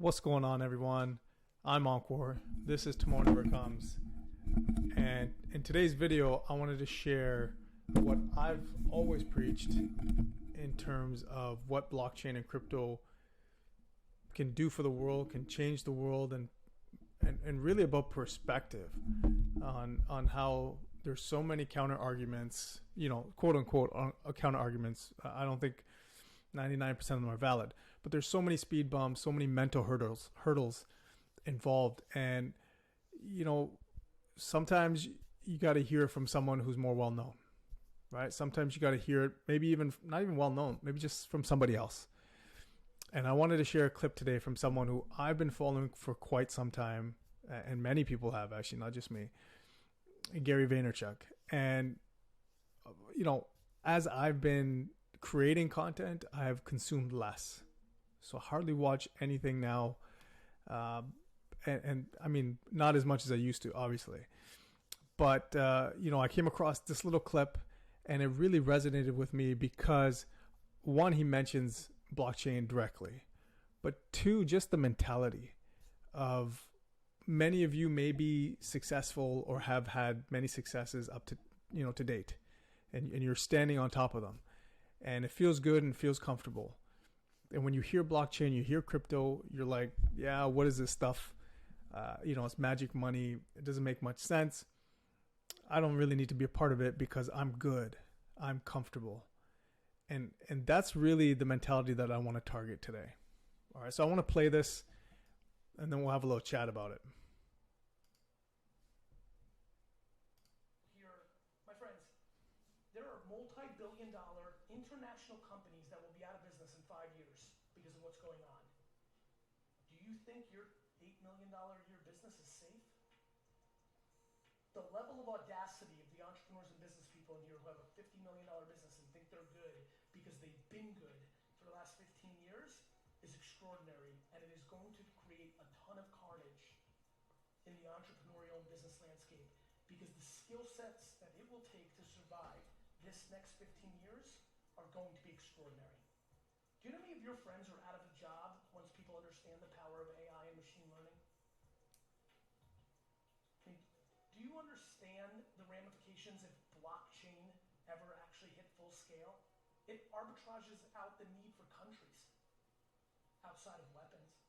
What's going on, everyone? I'm Encore. This is Tomorrow Never Comes. And in today's video, I wanted to share what I've always preached in terms of what blockchain and crypto can do for the world, can change the world, and really about perspective on how there's so many counter arguments, quote unquote counter arguments. I don't think 99% of them are valid, but there's so many speed bumps, so many mental hurdles involved. And, sometimes you got to hear it from someone who's more well-known, right? Sometimes you got to hear it, maybe even not even well-known, maybe just from somebody else. And I wanted to share a clip today from someone who I've been following for quite some time, and many people have, actually, not just me, Gary Vaynerchuk. And, as I've been creating content, I have consumed less. So I hardly watch anything now. And I mean, not as much as I used to, obviously. But, I came across this little clip and it really resonated with me because, one, he mentions blockchain directly, but two, just the mentality of many of you may be successful or have had many successes up to, to date, and you're standing on top of them. And it feels good and feels comfortable. And when you hear blockchain, you hear crypto, you're like, yeah, what is this stuff? It's magic money. It doesn't make much sense. I don't really need to be a part of it because I'm good. I'm comfortable. And that's really the mentality that I want to target today. All right, so I want to play this and then we'll have a little chat about it. My friends, there are multi-billion-dollar international companies that will be out of business in 5 years because of what's going on. Do you think your $8 million a year business is safe? The level of audacity of the entrepreneurs and business people in here who have a $50 million business and think they're good because they've been good for the last 15 years is extraordinary, and it is going to create a ton of carnage in the entrepreneurial and business landscape, because the skill sets that it will take to survive this next 15 years are going to be extraordinary. Do you know how many of your friends are out of a job once people understand the power of AI and machine learning? I mean, do you understand the ramifications if blockchain ever actually hit full scale? It arbitrages out the need for countries outside of weapons.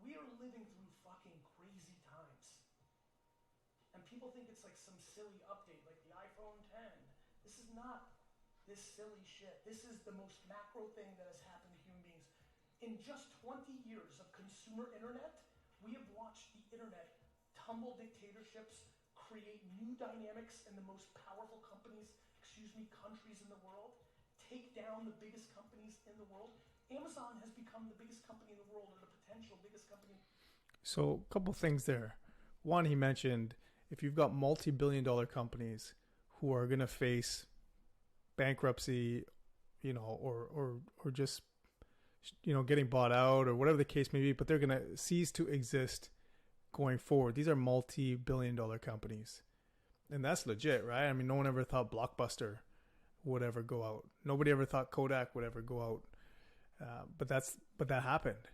We are living through fucking crazy times. And people think it's like some silly update, like the iPhone 10. This is not this silly shit. This is the most macro thing that has happened to human beings. In just 20 years of consumer internet, we have watched the internet tumble dictatorships, create new dynamics in the most powerful countries in the world, take down the biggest companies in the world. Amazon has become the biggest company in the world, or the potential biggest company. So a couple things there. One, he mentioned if you've got multi-billion-dollar companies who are going to face bankruptcy, or just, getting bought out or whatever the case may be, but they're going to cease to exist going forward. These are multi-billion-dollar companies. And that's legit, right? I mean, no one ever thought Blockbuster would ever go out. Nobody ever thought Kodak would ever go out. But that happened.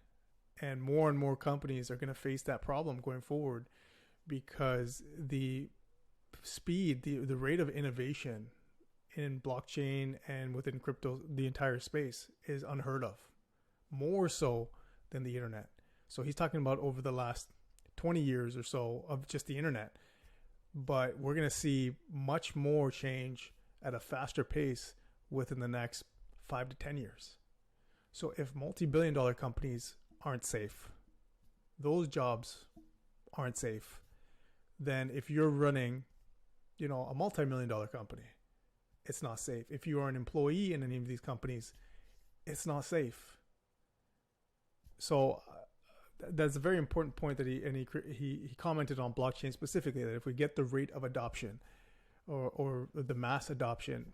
And more companies are going to face that problem going forward because the speed, the rate of innovation in blockchain and within crypto, the entire space, is unheard of, more so than the internet. So he's talking about over the last 20 years or so of just the internet. But we're going to see much more change at a faster pace within the next 5 to 10 years. So if multi-billion-dollar companies aren't safe, those jobs aren't safe, then if you're running, a multi-million-dollar company, it's not safe. If you are an employee in any of these companies, it's not safe. So that's a very important point that he commented on blockchain specifically, that if we get the rate of adoption or the mass adoption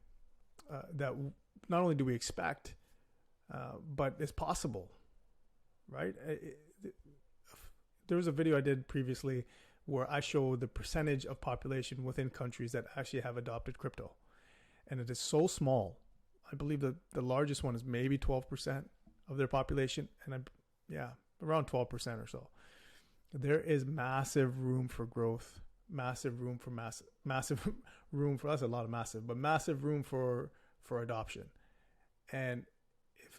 that not only do we expect, but it's possible, right? There was a video I did previously where I showed the percentage of population within countries that actually have adopted crypto. And it is so small. I believe that the largest one is maybe 12% of their population. And around 12% or so. There is massive room for growth, massive room for massive room for, that's a lot of massive, but massive room for adoption. And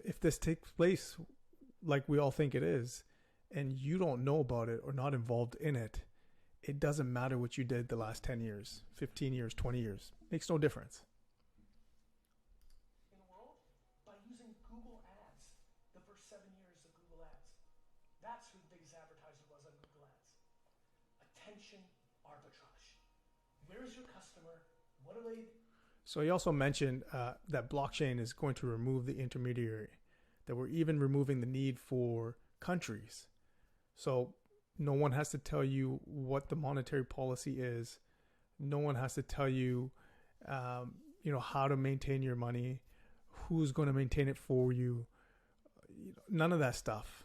if this takes place like we all think it is, and you don't know about it or not involved in it, it doesn't matter what you did the last 10 years, 15 years, 20 years. Makes no difference. In the world by using Google Ads the first 7 years of Google Ads. That's who the biggest advertiser was on Google Ads. Attention arbitrage. Where's your customer? What are they? So he also mentioned that blockchain is going to remove the intermediary, that we're even removing the need for countries. So no one has to tell you what the monetary policy is. No one has to tell you, how to maintain your money, who's going to maintain it for you. None of that stuff.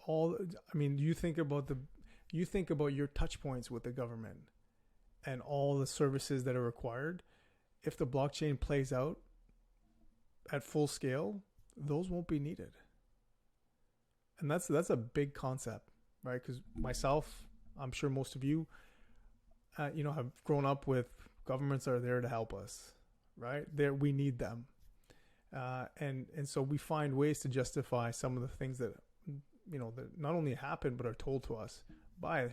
You think about your touch points with the government and all the services that are required. If the blockchain plays out at full scale, those won't be needed. And that's a big concept, right? Because myself, I'm sure most of you, have grown up with governments that are there to help us, right? We need them. And so we find ways to justify some of the things that, that not only happen, but are told to us by,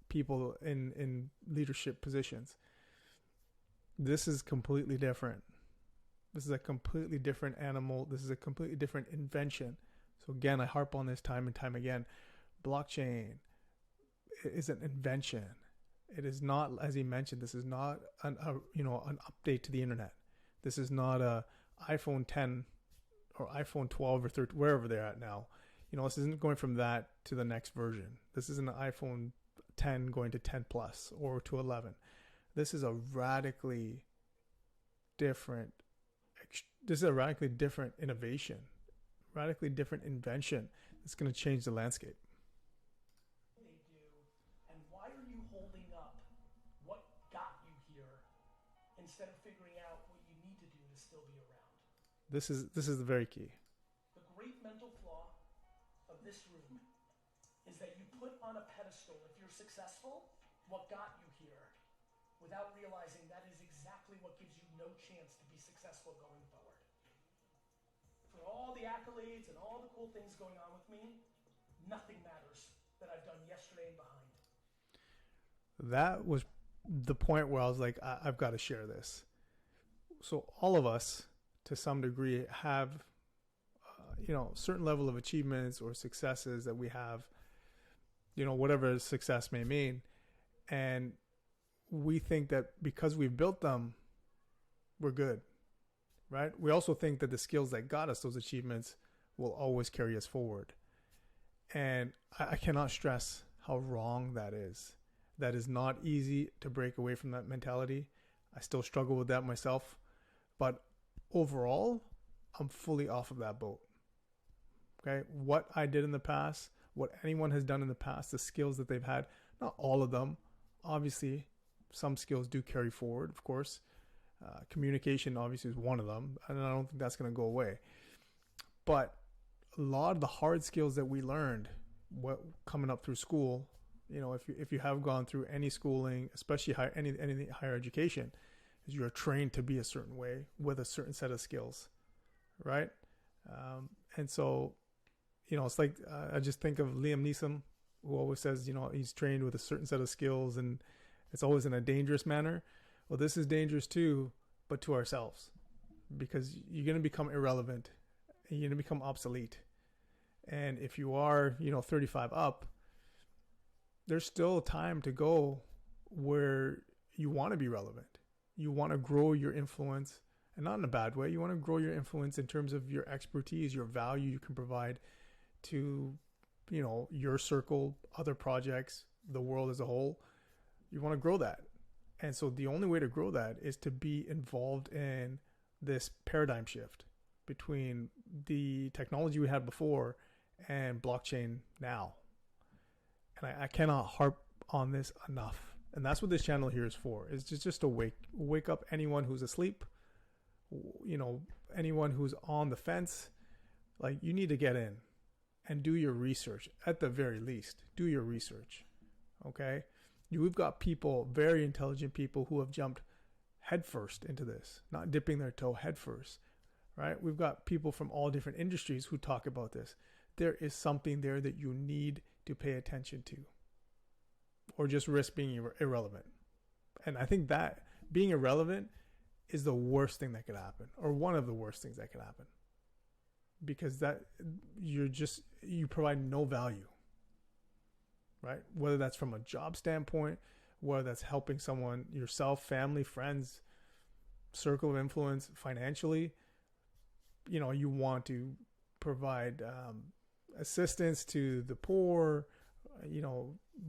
people in leadership positions. This is completely different. This is a completely different animal. This is a completely different invention. So again, I harp on this time and time again. Blockchain is an invention. It is not, as he mentioned, this is not an update to the internet. This is not a iPhone 10 or iPhone 12 or 13, wherever they're at now. This isn't going from that to the next version. This isn't an iPhone 10 going to 10 plus or to 11. This is a radically different innovation, radically different invention that's going to change the landscape. They do, and why are you holding up what got you here instead of figuring out what you need to do to still be around? This is the very key. The great mental flaw of this room is that you put on a pedestal, if you're successful, what got you here, without realizing that is exactly what gives you no chance to be successful going forward. For all the accolades and all the cool things going on with me, nothing matters that I've done yesterday and behind. That was the point where I was like, I've got to share this. So all of us, to some degree, have, certain level of achievements or successes that we have, whatever success may mean. And we think that because we've built them, we're good, right? We also think that the skills that got us those achievements will always carry us forward. And I cannot stress how wrong that is. That is not easy to break away from that mentality. I still struggle with that myself. But overall, I'm fully off of that boat. Okay? What I did in the past, what anyone has done in the past, the skills that they've had, not all of them, obviously, some skills do carry forward, of course. Communication obviously is one of them, and I don't think that's going to go away. But a lot of the hard skills that we learned coming up through school, if you have gone through any schooling, especially any higher education, is you're trained to be a certain way with a certain set of skills, right? And so, it's like I just think of Liam Neeson, who always says, he's trained with a certain set of skills, and it's always in a dangerous manner. Well, this is dangerous too, but to ourselves, because you're going to become irrelevant and you're going to become obsolete. And if you are, 35 up, there's still time to go where you want to be relevant. You want to grow your influence, and not in a bad way. You want to grow your influence in terms of your expertise, your value you can provide to, your circle, other projects, the world as a whole. You want to grow that. And so the only way to grow that is to be involved in this paradigm shift between the technology we had before and blockchain now. And I cannot harp on this enough. And that's what this channel here is for, is just to wake up anyone who's asleep, anyone who's on the fence. Like, you need to get in. and do your research. At the very least, do your research. Okay? We've got people, very intelligent people, who have jumped headfirst into this, not dipping their toe headfirst, right? We've got people from all different industries who talk about this. There is something there that you need to pay attention to, or just risk being irrelevant. And I think that being irrelevant is the worst thing that could happen, or one of the worst things that could happen, because that you provide no value, right? Whether that's from a job standpoint, whether that's helping someone, yourself, family, friends, circle of influence, financially, you want to provide assistance to the poor,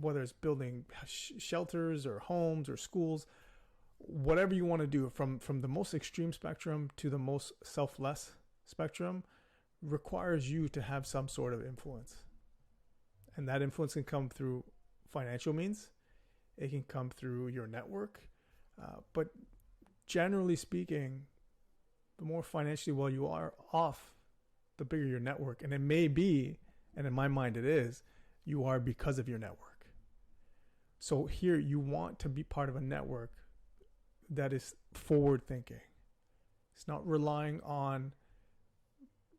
whether it's building shelters or homes or schools, whatever you want to do, from the most extreme spectrum to the most selfless spectrum, requires you to have some sort of influence. And that influence can come through financial means. It can come through your network. But generally speaking, the more financially well you are off, the bigger your network. And it may be, and in my mind it is, you are because of your network. So here you want to be part of a network that is forward thinking. It's not relying on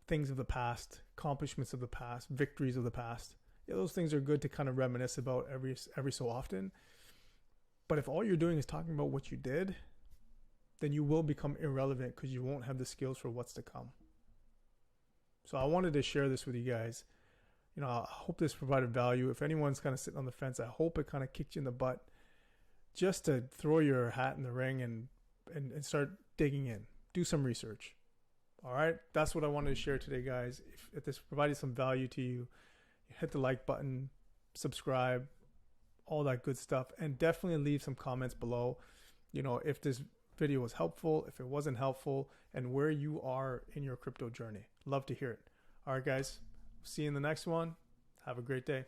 things of the past, accomplishments of the past, victories of the past. Yeah, those things are good to kind of reminisce about every so often. But if all you're doing is talking about what you did, then you will become irrelevant, because you won't have the skills for what's to come. So I wanted to share this with you guys. I hope this provided value. If anyone's kind of sitting on the fence, I hope it kind of kicked you in the butt just to throw your hat in the ring and start digging in. Do some research. All right? That's what I wanted to share today, guys. If this provided some value to you, hit the like button, subscribe, all that good stuff, and definitely leave some comments below. If this video was helpful, if it wasn't helpful, and where you are in your crypto journey. Love to hear it. All right, guys. See you in the next one. Have a great day.